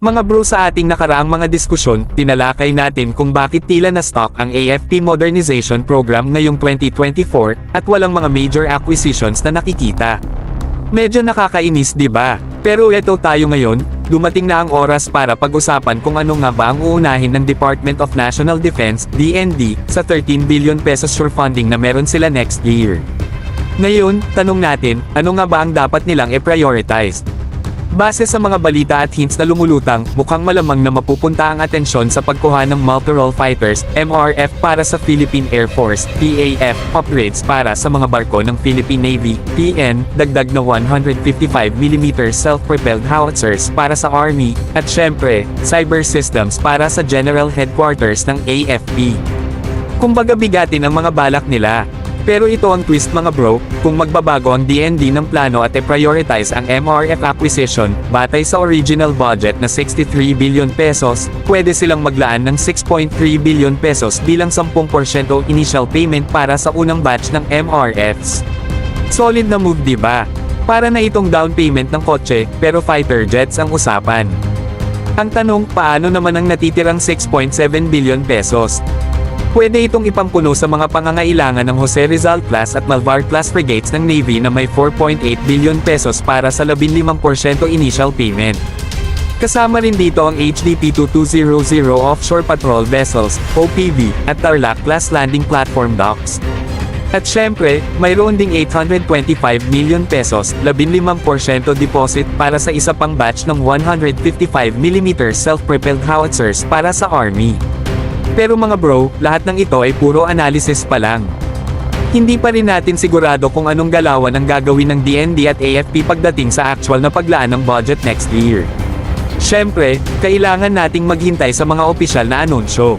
Mga bro, sa ating nakaraang mga diskusyon, tinalakay natin kung bakit tila na-stock ang AFP Modernization Program ngayong 2024, at walang mga major acquisitions na nakikita. Medyo nakakainis, di ba? Pero eto tayo ngayon, dumating na ang oras para pag-usapan kung ano nga ba ang uunahin ng Department of National Defense, DND, sa 13 billion pesos sure funding na meron sila next year. Ngayon, tanong natin, ano nga ba ang dapat nilang i-prioritize? Base sa mga balita at hints na lumulutang, mukhang malamang na mapupunta ang atensyon sa pagkuha ng Multirole Fighters, MRF para sa Philippine Air Force, PAF, upgrades para sa mga barko ng Philippine Navy, PN, dagdag na 155mm self-propelled howitzers para sa Army, at syempre, cyber systems para sa General Headquarters ng AFP. Kumbaga bigatin ang mga balak nila. Pero ito ang twist mga bro, kung magbabago ang DND ng plano at i-prioritize ang MRF acquisition, batay sa original budget na 63 billion pesos, pwede silang maglaan ng 6.3 billion pesos bilang 10% initial payment para sa unang batch ng MRFs. Solid na move, di ba? Para na itong down payment ng kotse, pero fighter jets ang usapan. Ang tanong, paano naman ang natitirang 6.7 billion pesos? Pwede itong ipampuno sa mga pangangailangan ng Jose Rizal Class at Malvar Class frigates ng Navy na may 4.8 billion pesos para sa 15% initial payment. Kasama rin dito ang HDP-2200 Offshore Patrol Vessels, OPV, at Tarlac Class Landing Platform Docks. At syempre, mayroon ding 825 million pesos, 15% deposit para sa isa pang batch ng 155mm self-propelled howitzers para sa Army. Pero mga bro, lahat ng ito ay puro analysis pa lang. Hindi pa rin natin sigurado kung anong galawan ang gagawin ng DND at AFP pagdating sa actual na paglaan ng budget next year. Syempre, kailangan nating maghintay sa mga opisyal na anunsyo.